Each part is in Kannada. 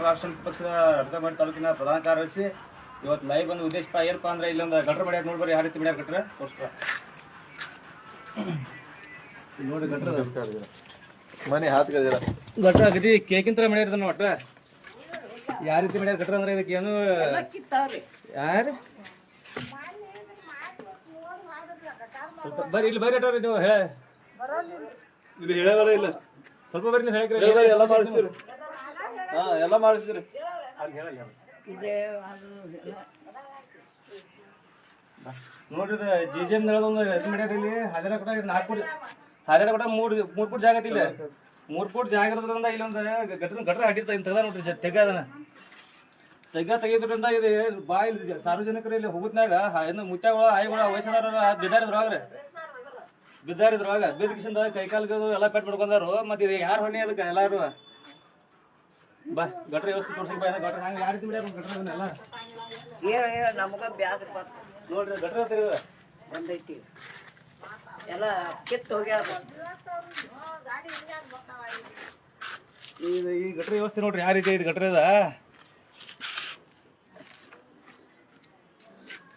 ರಾಷ್ಟ್ರ ಪಕ್ಷದ ಅಡ್ಕಮಾಡಿ ತಾಲೂಕಿನ ಪ್ರಧಾನ ಕಾರ್ಯದರ್ಶಿ ಇವತ್ತು ಲೈವ್ ಬಂದು ಉದ್ದೇಶ ಏನಪ್ಪ ಅಂದ್ರೆ ಇಲ್ಲೊಂದು ಗಟ್ರ ಮಾಡ್ಯಾರ ನೋಡ್ಬರಿ ಯಾವ ರೀತಿ ಮಾಡ್ಯಾರ ಗಟ್ರ ತೋರಿಸ್ತಾರ ನೋಡಿ ಗಟ್ರ ಮನೆ ಹಾತ್ ಗಟ್ರ ಅಗದಿ ಕೇಕಿನ ತರ ಮಾಡ್ಯಾರ ಒಟ್ಟ ಯಾವ ರೀತಿ ಮಾಡ್ಯಾರ ಗಟ್ರ ಅಂದ್ರೆ ಇದಕ್ಕೆ ಏನು ಯಾರು ಸ್ವಲ್ಪ ಬರ್ರಿ ಇಲ್ಲಿ ಬರ್ರಿ ಅಟ್ಟ ನೀವು ಇದು ಹೇಳವಲ್ಲ ಇಲ್ಲ ಸ್ವಲ್ಪ ಬರ್ರಿ ನೀವು ಹೇಳಿ ಎಲ್ಲ ಮಾಡಿಸ್ತೀರಿ ಎಲ್ಲ ಮಾಡಿಸ್ತೀರಿ ನೋಡ್ರಿ ಜಿಜಿಎಂ ಒಂದು ಇದು ಮಾಡ್ಯಾರ ಇಲ್ಲಿ ಹದಿನ ಕೂಡ 4 ಫೂಟ್ ಹದಿನ ಕೂಡ 3 ಫೂಟ್ ಜಾಗ ಇಲ್ಲ 3 ಫೂಟ್ ಜಾಗ ಇರೋದ್ರಿಂದ ಇಲ್ಲೊಂದು ಗಟ್ರ ಅಡ್ಡಿ ತೆಗ್ದ ನೋಡ್ರಿ ತೆಗಿದ್ರಿಂದ ಇದು ಇಲ್ಲಿ ಸಾರ್ವಜನಿಕರು ಇಲ್ಲಿ ಹೋಗುತ್ನಾಗ ಇನ್ನು ಮುತ್ಯಾಗಳು ಆಯಿಗಳು ವಯಸ್ಸಾದವ್ರ ಬಿದ್ದಾರಿದ್ರೊಳಗ ಬಿದ್ದ ಕಿಶಿಂದ ಕೈಕಾಲ್ಗೆ ಎಲ್ಲ ಪೆಟ್ ಮಾಡ್ಕೊಂಡಾರು ಮತ್ತೆ ಇದು ಯಾರು ಹೊಣೆ ಅದಕ್ಕೆ ಎಲ್ಲಾರು ಬಾ ಗಟ್ರ ವ್ಯವಸ್ಥೆ ತೋರ್ಸಿ ಬಾ ಗಟ್ರ ಹಂಗೆ ಯಾವ ರೀತಿ ಬಿಡ್ಯಾರ ಗಟ್ರಲ್ಲ ನಮಗ ಬ್ಯಾಸ್ರ ನೋಡ್ರಿ ಗಟ್ರ ತಿರುಗ ಬಂದೈತಿ ಎಲ್ಲ ಕಿತ್ತು ಹೋಗ್ಯಾರ ಈ ಗಟ್ರ ವ್ಯವಸ್ಥೆ ನೋಡ್ರಿ ಯಾವ ರೀತಿ ಐತಿ ಗಟ್ರ ಇದ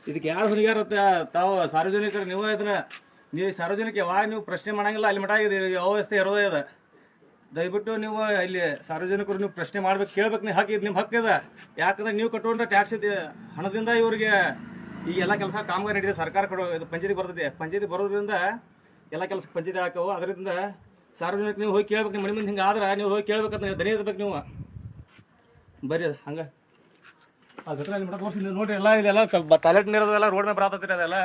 ಇದಕ್ಕೆ ಯಾರು ಹೊಲಿಗಾರತ್ತ ತಾವು ಸಾರ್ವಜನಿಕರು ನೀವು ಸಾರ್ವಜನಿಕ ಯಾವಾಗ ನೀವು ಪ್ರಶ್ನೆ ಮಾಡಂಗಿಲ್ಲ ಅಲ್ಲಿ ಮಠ ಆಗಿದೆ ವ್ಯವಸ್ಥೆ ಇರೋದೇ ಅದ ದಯವಿಟ್ಟು ನೀವು ಇಲ್ಲಿ ಸಾರ್ವಜನಿಕರು ನೀವು ಪ್ರಶ್ನೆ ಮಾಡ್ಬೇಕು ಕೇಳ್ಬೇಕು ನೀವು ಹಕ್ಕಿದ್ ನಿಮ್ಮ ಹಕ್ಕಿದ ಯಾಕಂದ್ರೆ ನೀವು ಕಟ್ಟುವಂಥ ಟ್ಯಾಕ್ಸ್ ಹಣದಿಂದ ಇವ್ರಿಗೆ ಈ ಎಲ್ಲ ಕೆಲಸ ಕಾಮಗಾರಿ ನಡೀತದೆ ಸರ್ಕಾರ ಕೊಡೋ ಇದು ಪಂಚಾಯತಿ ಬರ್ತದೆ ಪಂಚಾಯತಿ ಬರೋದ್ರಿಂದ ಎಲ್ಲ ಕೆಲಸ ಪಂಚಾಯತಿ ಹಾಕವು ಅದರಿಂದ ಸಾರ್ವಜನಿಕ ನೀವು ಹೋಗಿ ಕೇಳ್ಬೇಕು ನಿಮ್ಮ ಮನೆ ಮುಂದೆ ಹಿಂಗೆ ಆದ್ರೆ ನೀವು ಹೋಗಿ ಕೇಳ್ಬೇಕಂತ ನೀವು ದನಿ ಇರ್ಬೇಕು ನೀವು ಬರೀ ಅದು ಹಂಗೆ ಆ ಗಟ್ರ ಅಲ್ಲಿ ಮಠ ತೋರಿಸಿ ನೋಡ್ರಿ ಎಲ್ಲ ಇದೆಲ್ಲ ಟಾಯ್ಲೆಟ್ ನೀರೋದೆಲ್ಲ ರೋಡ್ ಮೇಲೆ ಬರತ್ತೈತಿ ಅದೆಲ್ಲ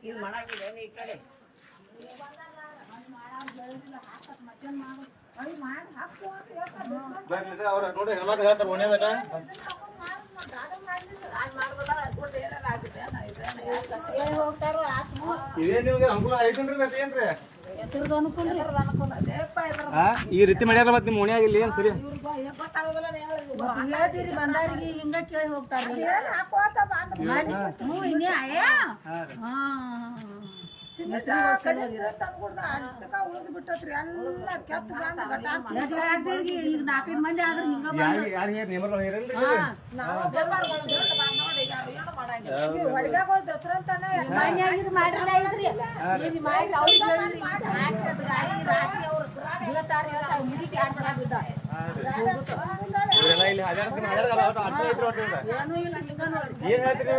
ಇಲ್ಲಿ ಮಾಡಾಕಿದೆ ಈ ಕಡೆ ಅವ್ರ ನೋಡಿ ಎಲ್ಲ ಹೇಳ್ತಾರೆ ಒಣೆದಾಗ ಇದೇ ನಿಮ್ಗೆ ಅನುಕೂಲ ಐತನ್ರಿ ಮತ್ತೆ ಏನ್ರಿ ಈ ರೀತಿ ಮಾಡ್ಯಾರ ಮತ್ತೆ ನಿಮ್ಮ ಓಣ್ಯಾಗ ಇಲ್ಲಿ ಏನ್ ಸರಿ ಹೇಳ್ತೀರಿ ಬಂದಾರಿಗೆ ಹಿಂಗ ಕೇಳಿ ಹೋಗ್ತಾರ್ರಿ ಈಗ 4-5 ಮಂದಿ ಆದ್ರ ಹಿಂಗ ಏನ್ ಹೇಳ್ತೀರಿ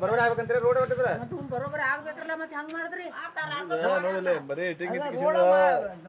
ಬರೋಬರಿ ಆಗ್ಬೇಕಂತೀರಿ ರೋಡ್ ಹೊಟ್ಟಿದ್ರ ಬರೋಬರಿ ಆಗ್ಬೇಕ್ರಲ್ಲ ಮತ್ತೆ ಹಂಗ ಮಾಡಿದ್ರಿ ನೋಡಿಲ್ಲ ಬರೀ